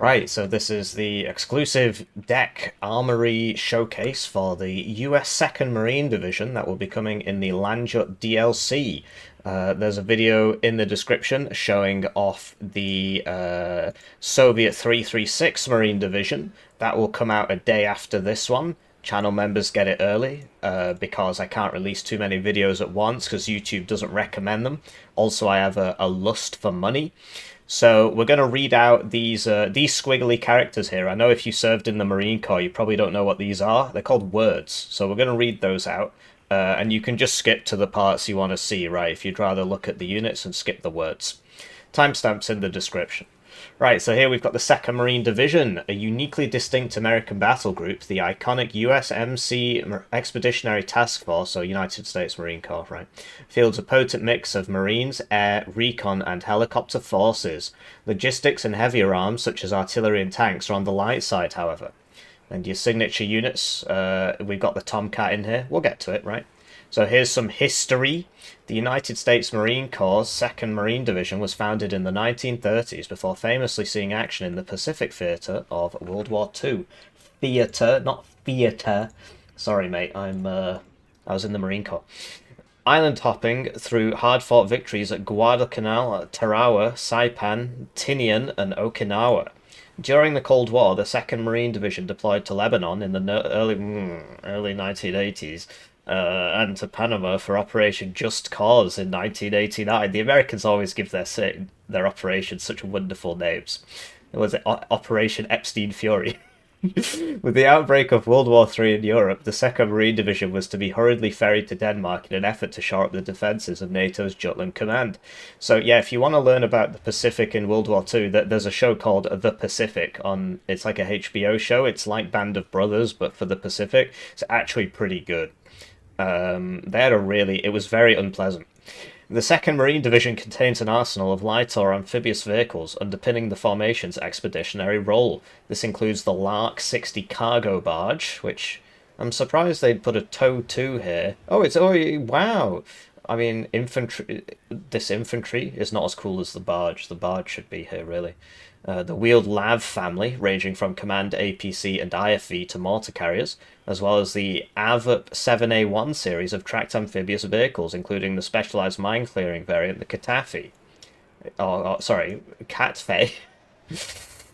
Right, so this is the exclusive deck Armoury showcase for the US 2nd Marine Division that will be coming in the Landjut DLC. There's a video in the description showing off the Soviet 336 Marine Division. That will come out a day after this one. Channel members get it early because I can't release too many videos at once because YouTube doesn't recommend them. Also, I have a lust for money. So we're going to read out these squiggly characters here. I know if you served in the Marine Corps, you probably don't know what these are. They're called words. So we're going to read those out, and you can just skip to the parts you want to see, right? If you'd rather look at the units and skip the words. Timestamps in the description. Right, so here we've got the 2nd Marine Division, a uniquely distinct American battle group, the iconic USMC Expeditionary Task Force, or United States Marine Corps, right, fields a potent mix of Marines, air, recon, and helicopter forces. Logistics and heavier arms, such as artillery and tanks, are on the light side, however. And your signature units, we've got the Tomcat in here. We'll get to it, right? So here's some history. The United States Marine Corps' 2nd Marine Division was founded in the 1930s before famously seeing action in the Pacific theater of World War II. Theater, not theater. Sorry, mate. I was in the Marine Corps. Island hopping through hard-fought victories at Guadalcanal, Tarawa, Saipan, Tinian, and Okinawa. During the Cold War, the 2nd Marine Division deployed to Lebanon in the early 1980s and to Panama for Operation Just Cause in 1989. The Americans always give their operations such wonderful names. It was Operation Epstein Fury. With the outbreak of World War III in Europe, the 2nd Marine Division was to be hurriedly ferried to Denmark in an effort to shore up the defences of NATO's Jutland Command. So yeah, if you want to learn about the Pacific in World War II, there's a show called The Pacific on. It's like a HBO show. It's like Band of Brothers, but for the Pacific. It's actually pretty good. It was very unpleasant. The 2nd Marine Division contains an arsenal of light or amphibious vehicles underpinning the formation's expeditionary role. This includes the Lark 60 cargo barge, which I'm surprised they'd put a tow 2 here. Wow! I mean, this infantry is not as cool as the barge. The barge should be here, really. The wheeled LAV family, ranging from Command APC and IFV to mortar carriers, as well as the AVP 7A1 series of tracked amphibious vehicles, including the specialized mine clearing variant, the Catafi. Catfe.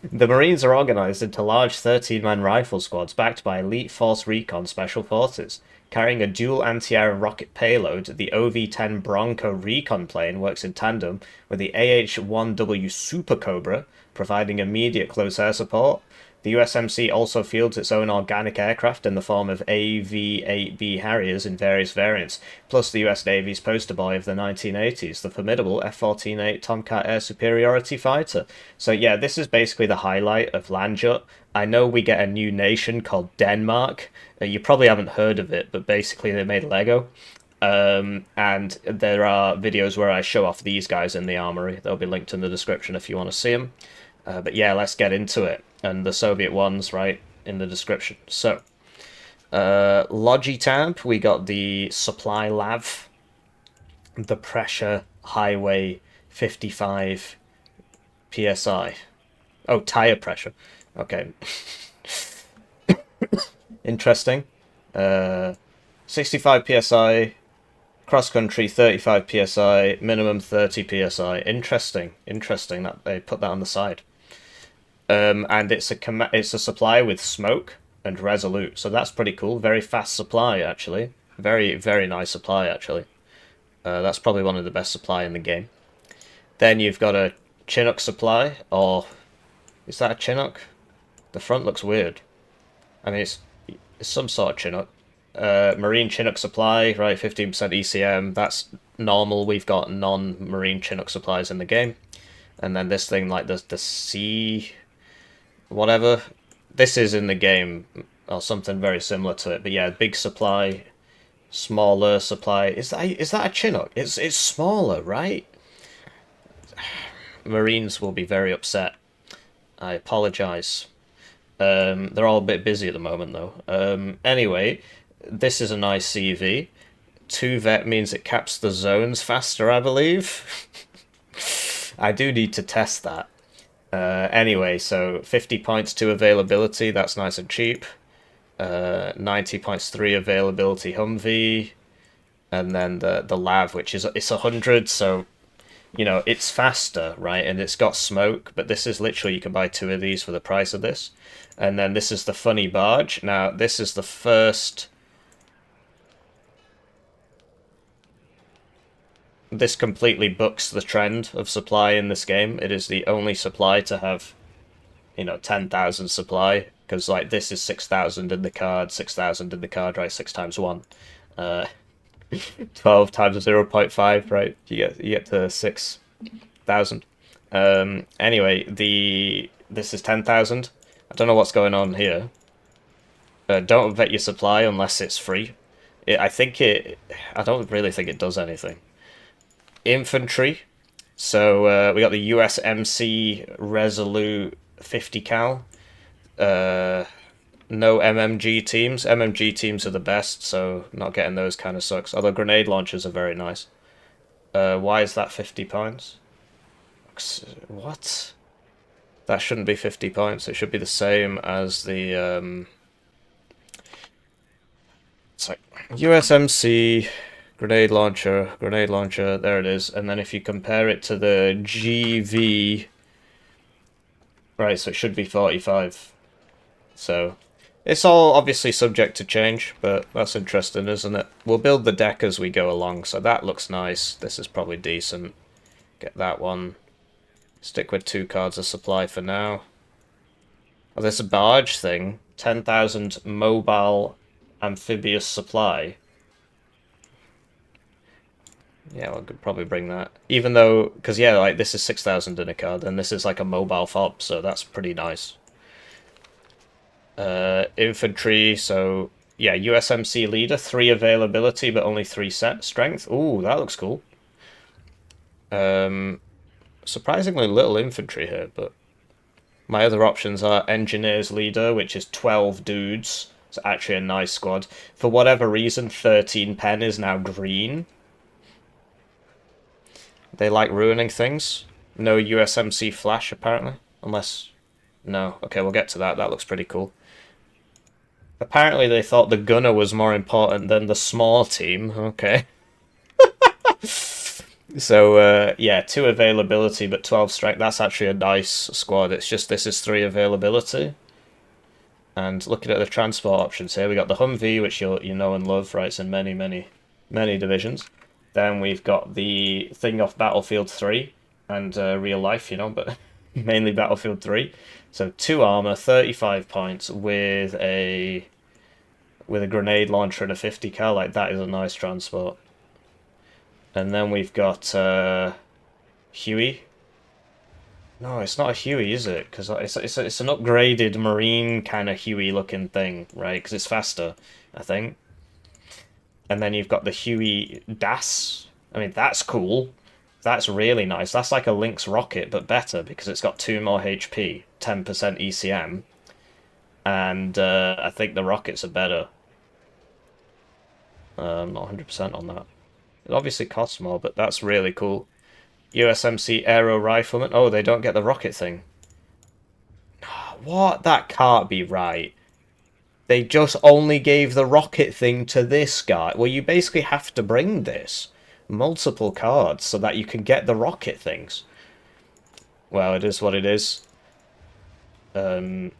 The Marines are organized into large 13-man rifle squads backed by elite Force Recon Special Forces. Carrying a dual anti-air and rocket payload, the OV-10 Bronco Recon plane works in tandem with the AH-1W Super Cobra, providing immediate close air support. The USMC also fields its own organic aircraft in the form of AV-8B Harriers in various variants, plus the US Navy's poster boy of the 1980s, the formidable F-14A Tomcat Air Superiority Fighter. So yeah, this is basically the highlight of Landjut. I know we get a new nation called Denmark. You probably haven't heard of it, but basically they made Lego. And there are videos where I show off these guys in the armory. They'll be linked in the description if you want to see them. But yeah, let's get into it. And the Soviet ones, right, in the description. So, Logitamp, we got the Supply Lav, the Pressure Highway 55 PSI. Oh, tire pressure. Okay. Interesting. 65 PSI, cross country 35 PSI, minimum 30 PSI. Interesting that they put that on the side. And it's a supply with smoke and resolute, so that's pretty cool. Very fast supply, actually. Very nice supply, actually. That's probably one of the best supply in the game. Then you've got a Chinook supply, or is that a Chinook? The front looks weird. I mean, it's some sort of Chinook. Marine Chinook supply, right? 15% ECM. That's normal. We've got non-Marine Chinook supplies in the game. And then this thing, like the C, whatever. This is in the game, or something very similar to it. But yeah, big supply, smaller supply. Is that a Chinook? It's smaller, right? Marines will be very upset. I apologize. They're all a bit busy at the moment, though. Anyway, this is a nice CV. 2 vet means it caps the zones faster, I believe. I do need to test that. Anyway, so 50 points to availability, that's nice and cheap. 90 points 3 availability Humvee. And then the Lav, which is it's 100, so you know it's faster, right? And it's got smoke, but this is literally you can buy 2 of these for the price of this. And then this is the funny barge. Now this is the first. This completely bucks the trend of supply in this game. It is the only supply to have, 10,000 supply, because like this is 6,000 in the card, 6,000 in the card, right? 6 times 1. Uh, 12 times 0.5, right? You get to 6,000. Anyway, this is 10,000. I don't know what's going on here. Don't vet your supply unless it's free. I don't really think it does anything. Infantry. So we got the USMC Resolute 50 cal. No MMG teams. MMG teams are the best, so not getting those kind of sucks. Although grenade launchers are very nice. Why is that 50 points? What? That shouldn't be 50 points. It should be the same as the it's like USMC grenade launcher, there it is. And then if you compare it to the GV, right, so it should be 45. So it's all obviously subject to change, but that's interesting, isn't it? We'll build the deck as we go along, so that looks nice. This is probably decent. Get that one. Stick with 2 cards of supply for now. Oh, this barge thing. 10,000 mobile amphibious supply. Yeah, we could probably bring that. Even though, because yeah, like this is 6,000 in a card, and this is like a mobile fob, so that's pretty nice. Infantry, so yeah, USMC leader, 3 availability, but only 3 set strength. Ooh, that looks cool. Surprisingly little infantry here, but my other options are engineers leader, which is 12 dudes. It's actually a nice squad. For whatever reason, 13 pen is now green. They like ruining things. No USMC flash, apparently. Unless... No. Okay, we'll get to that. That looks pretty cool. Apparently they thought the gunner was more important than the small team. Okay. So, yeah, 2 availability, but 12 strength. That's actually a nice squad. It's just this is 3 availability. And looking at the transport options here, we got the Humvee, which you know and love, right? It's in many, many, many divisions. Then we've got the thing off Battlefield 3 and real life, but mainly Battlefield 3. So 2 armor, 35 points with a grenade launcher and a 50 cal. Like that is a nice transport. And then we've got Huey. No, it's not a Huey, is it? Because it's an upgraded marine kind of Huey looking thing, right? Because it's faster, I think. And then you've got the Huey Das. I mean, that's cool. That's really nice. That's like a Lynx rocket, but better because it's got 2 more HP, 10% ECM, and I think the rockets are better. I'm not 100% on that. It obviously costs more, but that's really cool. USMC Aero Rifleman. Oh, they don't get the rocket thing. What? That can't be right. They just only gave the rocket thing to this guy. Well, you basically have to bring this. Multiple cards so that you can get the rocket things. Well, it is what it is. Aero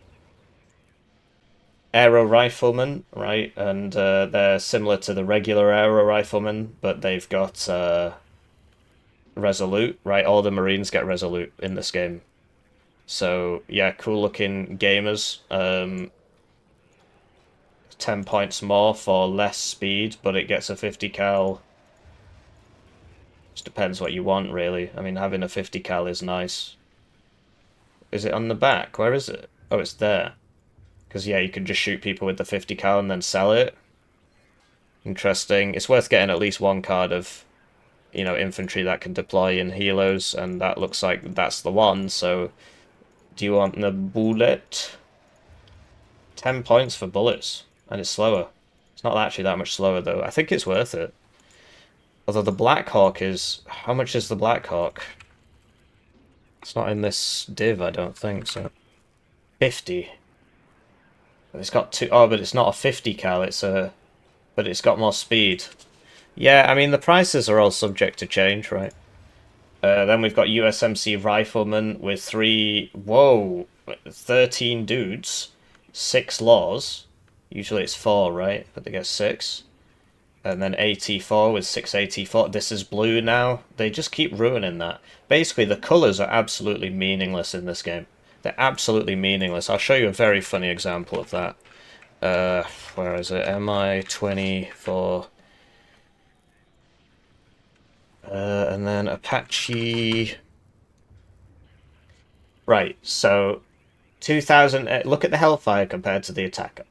Rifleman, right? And they're similar to the regular Aero Rifleman, but they've got Resolute, right? All the Marines get Resolute in this game. So, yeah, cool looking gamers. 10 points more for less speed, but it gets a 50 cal. Just depends what you want, really. I mean, having a 50 cal is nice. Is it on the back? Where is it? Oh, it's there. Because, yeah, you can just shoot people with the 50 cal and then sell it. Interesting. It's worth getting at least 1 card of, infantry that can deploy in helos, and that looks like that's the one, so... Do you want the bullet? 10 points for bullets, and it's slower. It's not actually that much slower, though. I think it's worth it. Although the Black Hawk is... How much is the Black Hawk? It's not in this div, I don't think, so... 50. It's got two... Oh, but it's not a 50 cal, it's a... But it's got more speed. Yeah, I mean, the prices are all subject to change, right? Then we've got USMC Rifleman with 13 dudes, 6 laws. Usually it's 4, right? But they get 6. And then AT4 with 6 AT4. This is blue now. They just keep ruining that. Basically, the colours are absolutely meaningless in this game. They're absolutely meaningless. I'll show you a very funny example of that. Where is it? MI-24... and then Apache... Right, so 2000... Look at the Hellfire compared to the Attacker.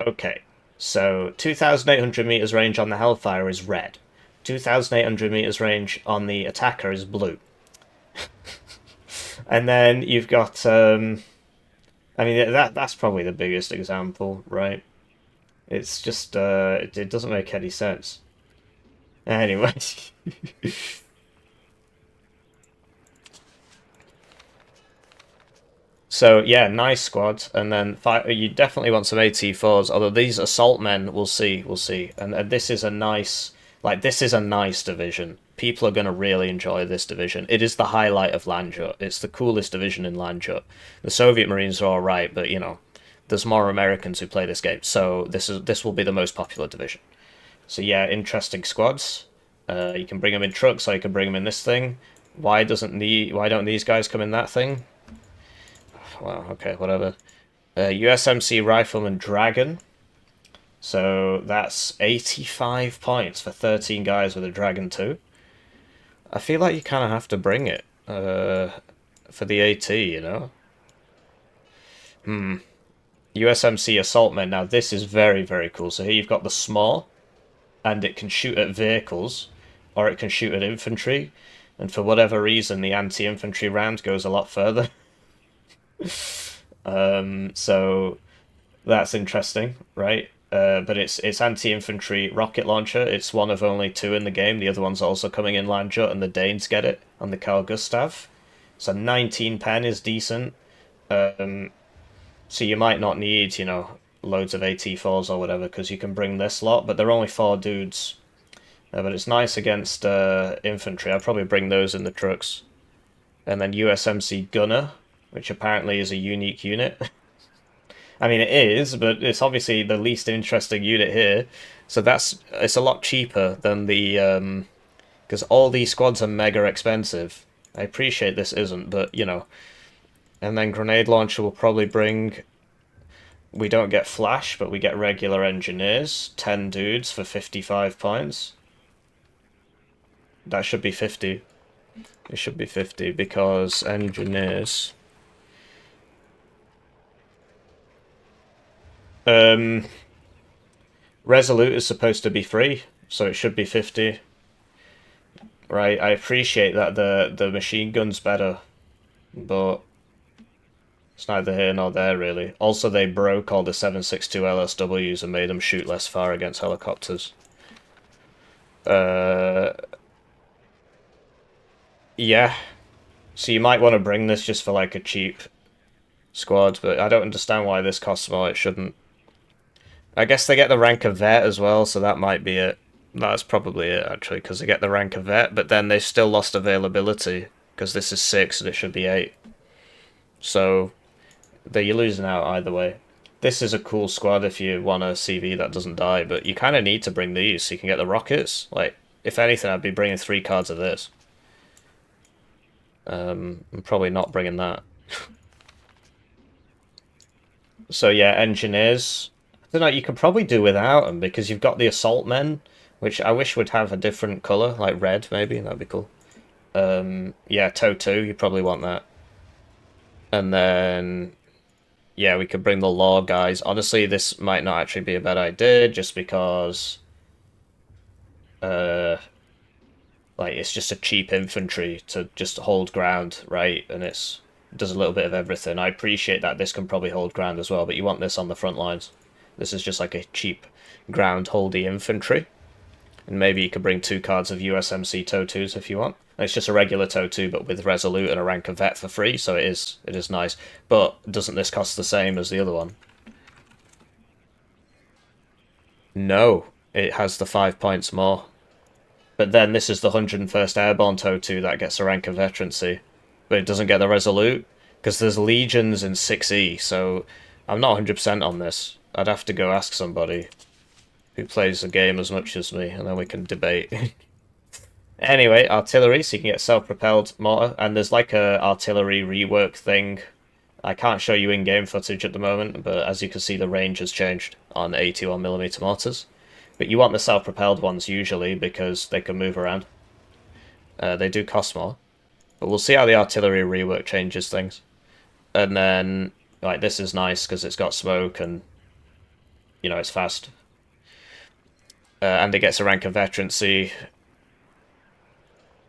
Okay, so 2,800 meters range on the Hellfire is red. 2,800 meters range on the Attacker is blue. And then you've got... I mean, that's probably the biggest example, right? It's just... it doesn't make any sense. Anyway... So yeah, nice squad, and then you definitely want some AT4s. Although these assault men, we'll see. And this is a nice, this is a nice division. People are going to really enjoy this division. It is the highlight of Landjut. It's the coolest division in Landjut. The Soviet Marines are all right, but you know, there's more Americans who play this game, so this will be the most popular division. So yeah, interesting squads. You can bring them in trucks, or you can bring them in this thing. Why don't these guys come in that thing? Well, okay, whatever. USMC Rifleman Dragon. So that's 85 points for 13 guys with a Dragon 2. I feel like you kind of have to bring it for the AT, you know? USMC Assaultmen. Now, this is very, very cool. So here you've got the small, and it can shoot at vehicles, or it can shoot at infantry. And for whatever reason, the anti-infantry round goes a lot further. So that's interesting, right? But it's anti-infantry rocket launcher. It's one of only 2 in the game. The other one's also coming in Landjut, and the Danes get it on the Carl Gustav. So 19 pen is decent. So you might not need, you know, loads of AT4s or whatever, because you can bring this lot, but they're only 4 dudes. But it's nice against infantry. I'd probably bring those in the trucks. And then USMC Gunner, which apparently is a unique unit. I mean, it is, but it's obviously the least interesting unit here. So it's a lot cheaper than the... because all these squads are mega expensive. I appreciate this isn't, but, you know. And then Grenade Launcher will probably bring... We don't get Flash, but we get regular engineers. 10 dudes for 55 points. That should be 50. It should be 50, because engineers... Resolute is supposed to be free, so it should be 50. Right, I appreciate that the machine gun's better, but it's neither here nor there, really. Also, they broke all the 7.62 LSWs and made them shoot less far against helicopters. Yeah. So you might want to bring this just for, like, a cheap squad, but I don't understand why this costs more. It shouldn't. I guess they get the rank of vet as well, so that might be it. That's probably it, actually, because they get the rank of vet, but then they've still lost availability, because this is 6 and it should be 8. So, you're losing out either way. This is a cool squad if you want a CV that doesn't die, but you kind of need to bring these so you can get the rockets. Like, if anything, I'd be bringing 3 cards of this. I'm probably not bringing that. So yeah, engineers... I don't know, you could probably do without them, because you've got the assault men, which I wish would have a different colour, like red, maybe, that'd be cool. Yeah, TOW 2, you probably want that. And then, yeah, we could bring the law guys. Honestly, this might not actually be a bad idea, just because, like, it's just a cheap infantry to just hold ground, right? And it does a little bit of everything. I appreciate that this can probably hold ground as well, but you want this on the front lines. This is just like a cheap ground holdy infantry. And maybe you could bring 2 cards of USMC TOW 2s if you want. It's just a regular TOW2, but with Resolute and a rank of Vet for free, so it is nice. But doesn't this cost the same as the other one? No, it has the 5 points more. But then this is the 101st Airborne TOW2 that gets a rank of Veterancy. But it doesn't get the Resolute, because there's Legions in 6E, so I'm not 100% on this. I'd have to go ask somebody who plays the game as much as me, and then we can debate. Anyway, artillery, so you can get self-propelled mortar, and there's like a artillery rework thing. I can't show you in-game footage at the moment, but as you can see, the range has changed on 81mm mortars. But you want the self-propelled ones usually because they can move around. They do cost more, but we'll see how the artillery rework changes things. And then, like, this is nice because it's got smoke and, you know, it's fast. And it gets a rank of veterancy.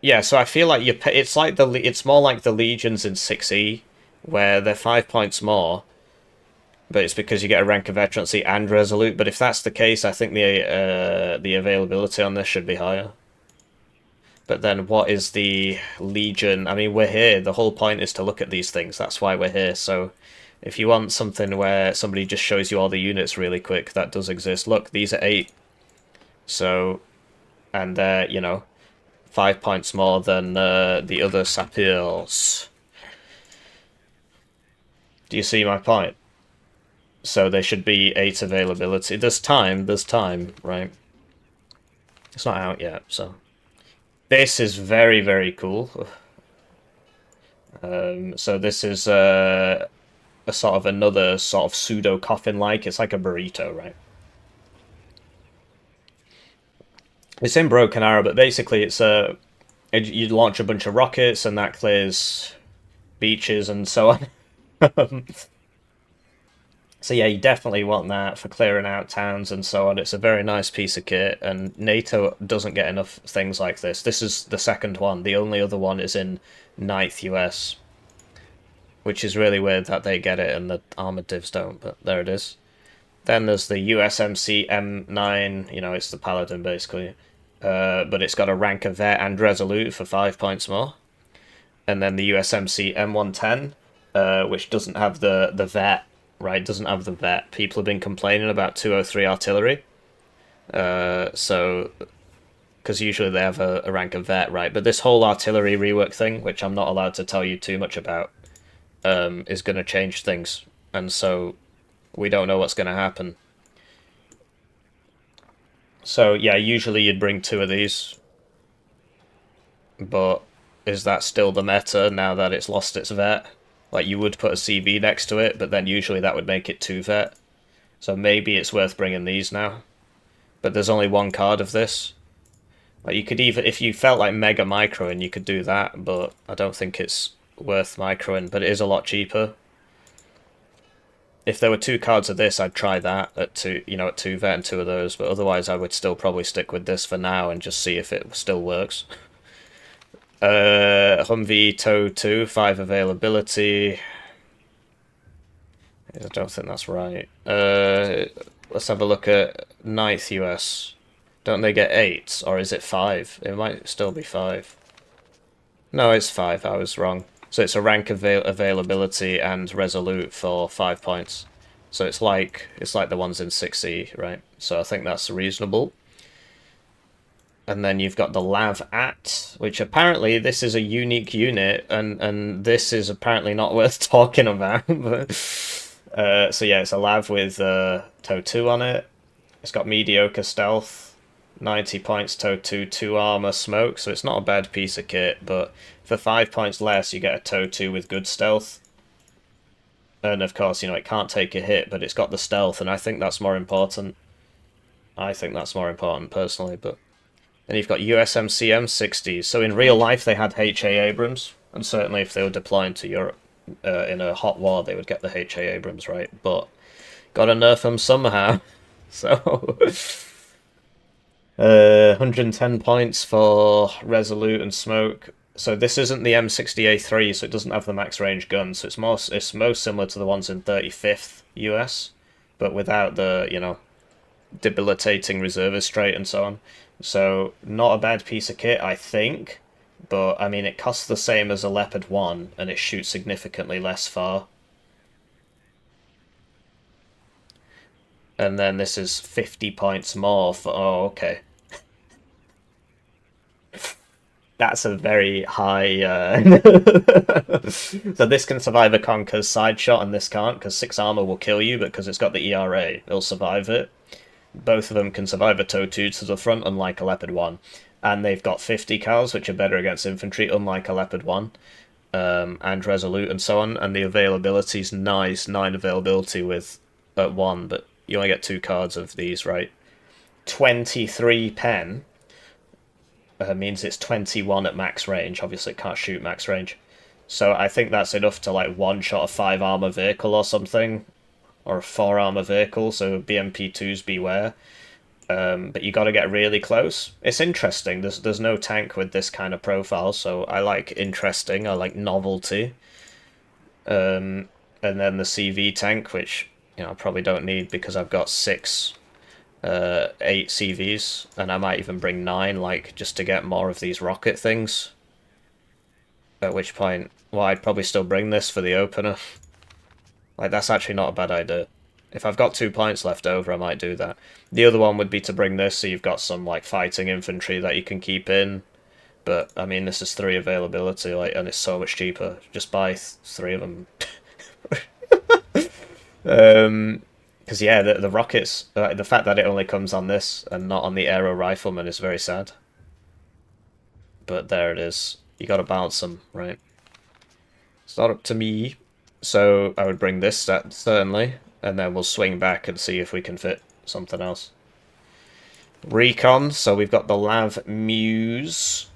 Yeah, so I feel like it's more like the Legions in 6E, where they're 5 points more, but it's because you get a rank of veterancy and resolute. But if that's the case, I think the availability on this should be higher. But then what is the Legion? I mean, we're here. The whole point is to look at these things. That's why we're here. So if you want something where somebody just shows you all the units really quick, that does exist. Look, these are 8. So, and they're, you know, 5 points more than the other Sapirs. Do you see my point? So there should be 8 availability. There's time, right? It's not out yet, so... This is very, very cool. So this is a sort of another sort of pseudo-coffin-like. It's like a burrito, right? It's in Broken Arrow, but basically it's you launch a bunch of rockets and that clears beaches and so on. So yeah, you definitely want that for clearing out towns and so on. It's a very nice piece of kit, and NATO doesn't get enough things like this. This is the second one. The only other one is in 9th US, which is really weird that they get it and the armored divs don't, but there it is. Then there's the USMC M9, you know, it's the Paladin basically. But it's got a rank of Vet and Resolute for 5 points more. And then the USMC M110, which doesn't have the Vet, right? Doesn't have the Vet. People have been complaining about 203 artillery. So, because usually they have a rank of Vet, right? But this whole artillery rework thing, which I'm not allowed to tell you too much about, is going to change things. And so we don't know what's going to happen. So, yeah, usually you'd bring 2 of these. But is that still the meta now that it's lost its Vet? Like, you would put a CV next to it, but then usually that would make it 2 Vet. So maybe it's worth bringing these now. But there's only 1 card of this. Like, you could even, if you felt like mega microing, you could do that, but I don't think it's worth microing, but it is a lot cheaper. If there were 2 cards of this, I'd try that at 2, you know, at 2 Vet and 2 of those, but otherwise I would still probably stick with this for now and just see if it still works. Humvee TOW2, 5 availability. I don't think that's right. Let's have a look at 9th US. Don't they get 8, or is it 5? It might still be 5. No, it's 5, I was wrong. So it's a rank availability and resolute for 5 points. So it's like the ones in 6E, right? So I think that's reasonable. And then you've got the Lav-At, which apparently this is a unique unit, and this is apparently not worth talking about. But, so yeah, it's a Lav with TOW2 on it. It's got mediocre stealth, 90 points TOW2, 2 armor, smoke, so it's not a bad piece of kit, but for 5 points less you get a TOW2 with good stealth. And of course, you know, it can't take a hit, but it's got the stealth, and I think that's more important. I think that's more important, personally, but... And you've got USMC M60s, so in real life they had HA Abrams, and certainly if they were deploying to Europe in a hot war, they would get the HA Abrams, right? But gotta nerf them somehow, so... 110 points for Resolute and Smoke. So this isn't the M60A3, so it doesn't have the max range gun, so it's most similar to the ones in 35th US, but without the, you know, debilitating reservist trait and so on. So not a bad piece of kit, I think, But, I mean, it costs the same as a Leopard 1, and it shoots significantly less far. And then this is 50 points more for... Oh, okay. That's a very high... So this can survive a Conker's side shot, and this can't, because 6 armor will kill you, but because it's got the ERA, it'll survive it. Both of them can survive a toe 2 to the front, unlike a Leopard 1. And they've got 50 cals, which are better against infantry, unlike a Leopard 1. And Resolute and so on, and the availability is nice, 9 availability with at 1, but you only get 2 cards of these, right? 23 pen means it's 21 at max range. Obviously, it can't shoot max range. So I think that's enough to like one-shot a 5 armor vehicle or something, or a 4 armor vehicle, so BMP2s beware. But you got to get really close. It's interesting. There's no tank with this kind of profile, so I like interesting. I like novelty. And then the CV tank, which I probably don't need because I've got 8 CVs, and I might even bring 9, like just to get more of these rocket things. At which point, well, I'd probably still bring this for the opener. Like that's actually not a bad idea. If I've got 2 points left over, I might do that. The other one would be to bring this, so you've got some like fighting infantry that you can keep in. But I mean, this is 3 availability, like, and it's so much cheaper. Just buy 3 of them. Because yeah, the rockets, the fact that it only comes on this and not on the Aero Rifleman is very sad. But there it is. You got to balance them, right? It's not up to me. So I would bring this stat certainly, and then we'll swing back and see if we can fit something else. Recon, so we've got the Lav Muse,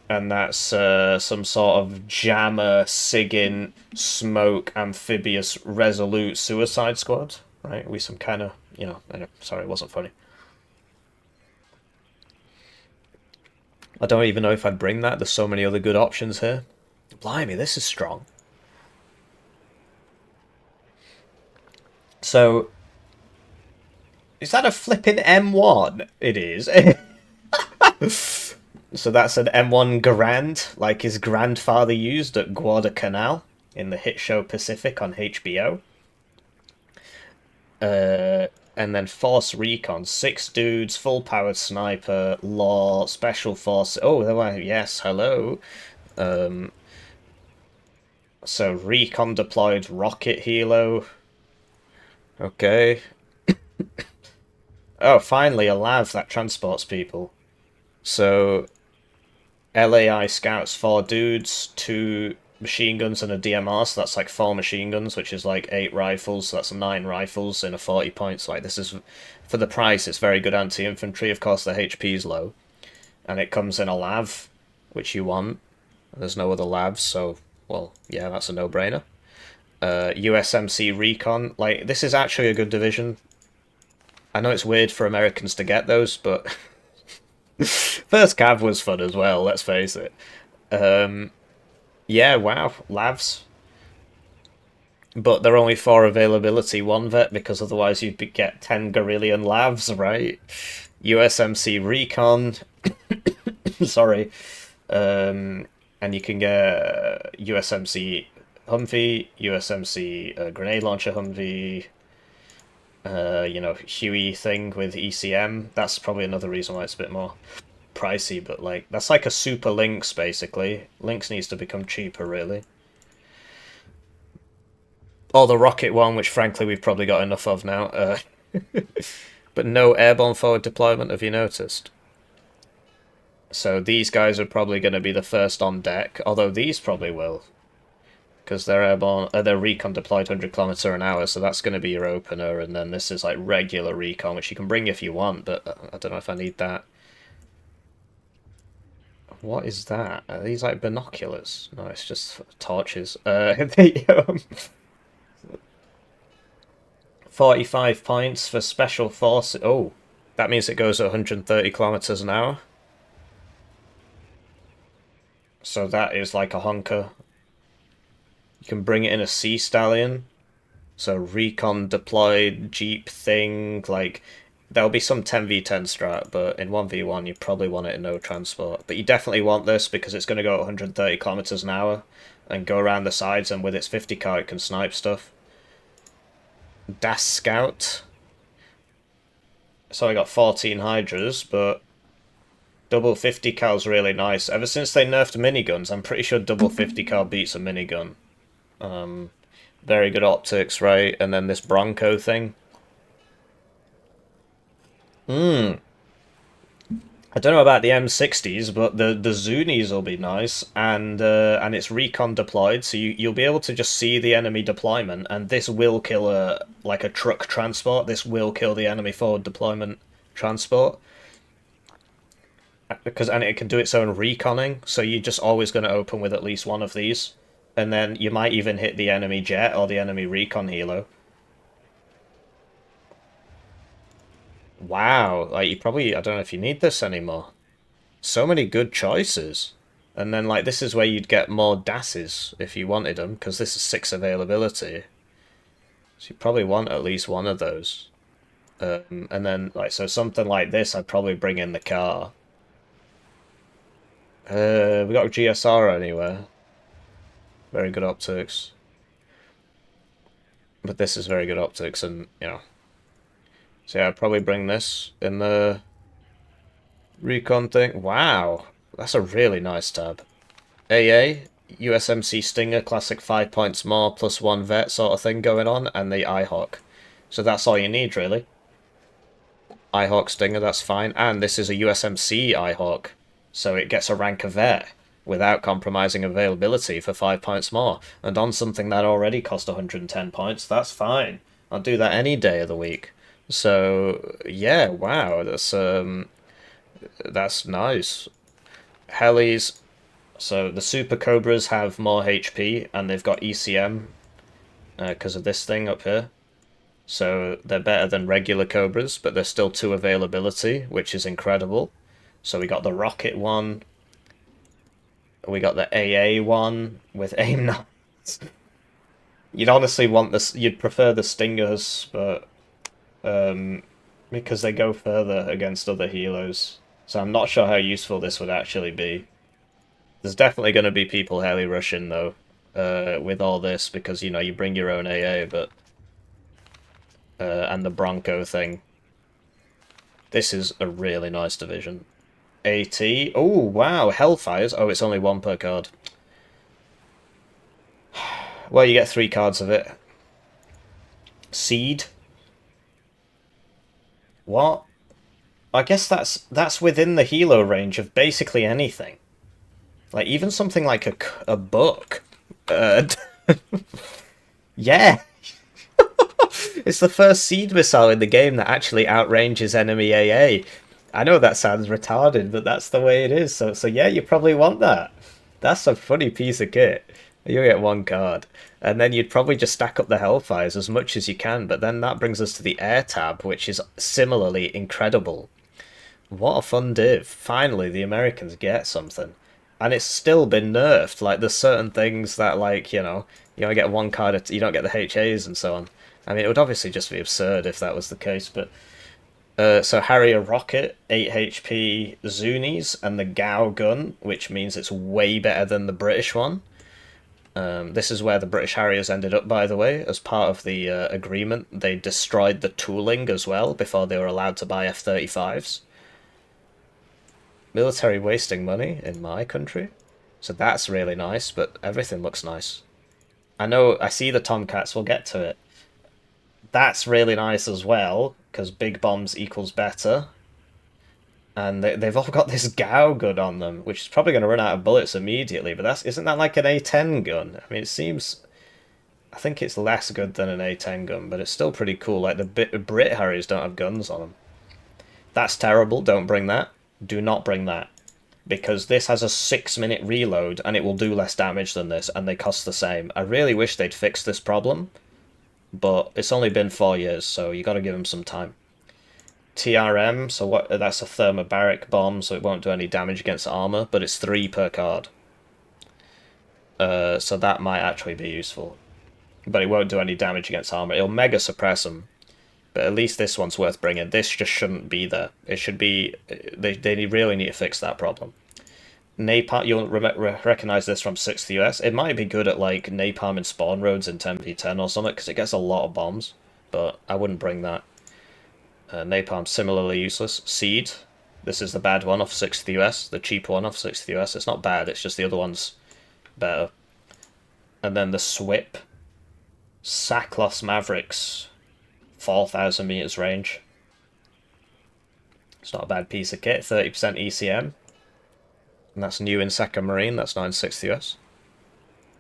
and that's some sort of jammer, SIGINT, smoke, amphibious, resolute suicide squad, right? We some kind of, sorry, it wasn't funny. I don't even know if I'd bring that. There's so many other good options here. Blimey, this is strong. So, is that a flipping M1? It is. So that's an M1 Grand, like his grandfather used at Guadalcanal in the hit show Pacific on HBO. And then Force Recon, 6 dudes, full-powered sniper, law, special force. Oh, yes, hello. So Recon deployed rocket helo. Okay. Oh, finally a LAV that transports people. So LAI scouts, 4 dudes, 2 machine guns and a DMR, so that's like 4 machine guns, which is like 8 rifles, so that's 9 rifles in a 40 points. Like, this is, for the price, it's very good anti-infantry. Of course, the HP's low. And it comes in a LAV, which you want. There's no other LAVs, so, well, yeah, that's a no-brainer. USMC Recon, like, this is actually a good division. I know it's weird for Americans to get those, but first Cav was fun as well, let's face it. Yeah, wow, LAVs. But they're only 4 availability 1 vet, because otherwise you'd get 10 Guerrillian LAVs, right? USMC Recon, sorry. And you can get USMC Humvee, USMC grenade launcher Humvee, Huey thing with ECM. That's probably another reason why it's a bit more pricey, but like that's like a super Lynx basically. Lynx needs to become cheaper, really. Or the rocket one, which frankly we've probably got enough of now. But no airborne forward deployment, have you noticed? So these guys are probably going to be the first on deck, although these probably will. Because they're airborne, they're recon deployed 100 km an hour, so that's going to be your opener, and then this is like regular recon, which you can bring if you want, but I don't know if I need that. What is that? Are these like binoculars? No, it's just torches. 45 points for special force. Oh, that means it goes at 130 km an hour. So that is like a honker. You can bring it in a Sea Stallion. So recon deployed Jeep thing, like There'll be some 10v10 strat, but in 1v1 you probably want it in no transport. But you definitely want this because it's going to go at 130 kilometers an hour and go around the sides, and with its 50 car it can snipe stuff. Das Scout. So I got 14 Hydras, but double 50 cal's really nice. Ever since they nerfed miniguns, I'm pretty sure double 50 cal beats a minigun. Very good optics, right? And then this Bronco thing. I don't know about the M60s, but the Zunis will be nice, and it's Recon deployed, so you'll be able to just see the enemy deployment, and this will kill a truck transport. This will kill the enemy forward deployment transport, and it can do its own reconning. So you're just always going to open with at least one of these, and then you might even hit the enemy jet or the enemy recon helo. Wow, like you probably, I don't know if you need this anymore. So many good choices. And then like this is where you'd get more DASs if you wanted them, because this is 6 availability. So you probably want at least one of those. And then like so something like this, I'd probably bring in the car. We got a GSR anywhere. Very good optics. But this is very good optics, and you know. So yeah, I'd probably bring this in the recon thing. Wow, that's a really nice tab. AA, USMC Stinger, classic 5 points more, plus 1 vet sort of thing going on, and the IHawk. So that's all you need, really. IHawk Stinger, that's fine. And this is a USMC IHawk, so it gets a rank of vet without compromising availability for 5 points more. And on something that already cost 110 points, that's fine. I'll do that any day of the week. So yeah, wow, that's nice. Helis, so the Super Cobras have more HP and they've got ECM because of this thing up here. So they're better than regular Cobras, but they're still 2 availability, which is incredible. So we got the Rocket one, we got the AA one with aim knives. You'd honestly want this. You'd prefer the Stingers, but because they go further against other helos. So I'm not sure how useful this would actually be. There's definitely going to be people heli rushing though, with all this, because you know you bring your own AA, but and the Bronco thing. This is a really nice division. AT. Oh wow, Hellfires. Oh, it's only 1 per card. Well, you get 3 cards of it. Seed. What? I guess that's within the helo range of basically anything. Like, even something like a book. Yeah. It's the first seed missile in the game that actually outranges enemy AA. I know that sounds retarded, but that's the way it is. So yeah, you probably want that. That's a funny piece of kit. You get 1 card. And then you'd probably just stack up the Hellfires as much as you can, but then that brings us to the Air tab, which is similarly incredible. What a fun div. Finally, the Americans get something. And it's still been nerfed. Like, there's certain things that, like, you know, you only get 1 card, you don't get the HAs and so on. I mean, it would obviously just be absurd if that was the case, but... so Harrier Rocket, 8 HP Zunis, and the Gao gun, which means it's way better than the British one. This is where the British Harriers ended up, by the way. As part of the agreement, they destroyed the tooling as well before they were allowed to buy F-35s. Military wasting money in my country. So that's really nice, but everything looks nice. I know, I see the Tomcats, we'll get to it. That's really nice as well, because big bombs equals better. And they've all got this Gao gun on them, which is probably going to run out of bullets immediately, but isn't that like an A10 gun? I mean, it seems... I think it's less good than an A10 gun, but it's still pretty cool. Like, the Brit Harriers don't have guns on them. That's terrible, don't bring that. Do not bring that. Because this has a 6-minute reload, and it will do less damage than this, and they cost the same. I really wish they'd fix this problem, but it's only been 4 years, so you got to give them some time. TRM, so what? That's a thermobaric bomb, so it won't do any damage against armor, but it's 3 per card. So that might actually be useful. But it won't do any damage against armor. It'll mega suppress them, But at least this one's worth bringing. This just shouldn't be there. It should be... They really need to fix that problem. Napalm, you'll recognize this from 6th US. It might be good at like napalm and spawn roads in 10v10 or something, because it gets a lot of bombs, but I wouldn't bring that. Napalm similarly useless. Seed, this is the bad one off 6th US, the cheap one off 6th US. It's not bad, it's just the other one's better. And then the SWIP, Sackloss Mavericks, 4,000 meters range. It's not a bad piece of kit, 30% ECM. And that's new in 2nd Marine, that's not in 6th US.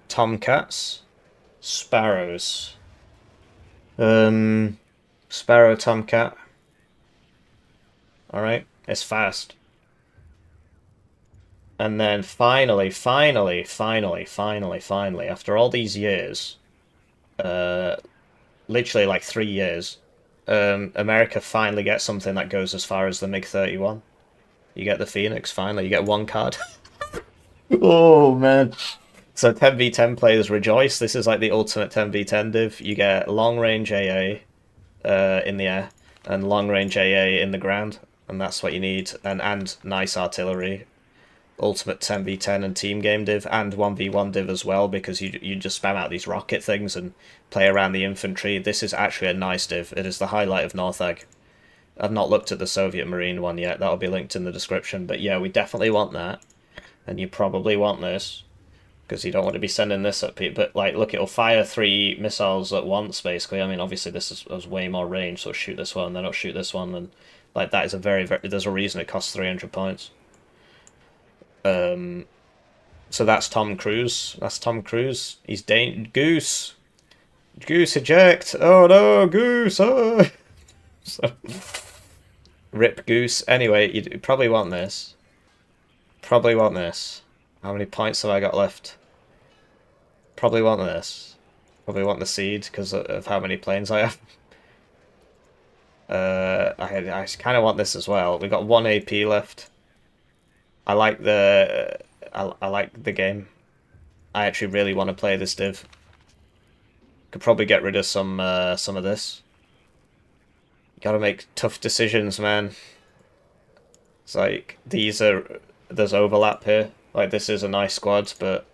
Tomcats. Sparrows. Sparrow Tomcat. Alright, it's fast. And then finally, after all these years, literally like 3 years, America finally gets something that goes as far as the MiG-31. You get the Phoenix, finally. You get one card. Oh, man. So 10v10 players rejoice. This is like the ultimate 10v10 div. You get long-range AA in the air and long-range AA in the ground. And that's what you need. And nice artillery. Ultimate 10v10 and team game div. And 1v1 div as well, because you just spam out these rocket things and play around the infantry. This is actually a nice div. It is the highlight of Northag. I've not looked at the Soviet Marine one yet. That'll be linked in the description. But yeah, we definitely want that. And you probably want this, because you don't want to be sending this at people. But like, look, it'll fire 3 missiles at once, basically. I mean, obviously this has way more range, so shoot this one, then it'll shoot this one. And like, that is a very, there's a reason it costs 300 points. So that's Tom Cruise. That's Tom Cruise. He's Goose. Goose eject. Oh no, Goose. Oh. So, rip Goose. Anyway, you probably want this. Probably want this. How many points have I got left? Probably want this. Probably want the Seed because of how many planes I have. I kind of want this as well. We've got 1 AP left. I like the I like the game. I actually really want to play this div. Could probably get rid of some of this. Gotta make tough decisions, man. It's like, there's overlap here. Like, this is a nice squad, but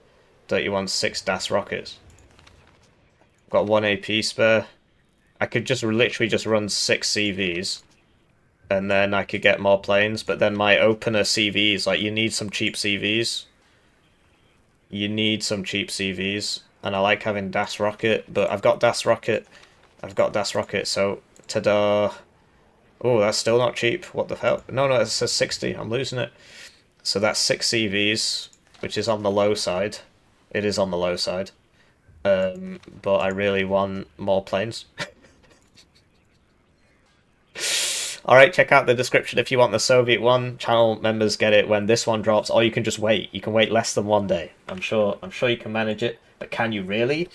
don't you want 6 DAS rockets? Got 1 AP spare. I could just literally just run 6 CVs, and then I could get more planes, but then my opener CVs, like, you need some cheap CVs. You need some cheap CVs, and I like having DAS rocket, but I've got DAS rocket. So ta-da. Oh, that's still not cheap. What the hell? No, it says 60. I'm losing it. So that's 6 CVs, which is on the low side. It is on the low side. But I really want more planes. Alright, check out the description if you want the Soviet one. Channel members get it when this one drops, or you can just wait. You can wait less than 1 day. I'm sure you can manage it, but can you really?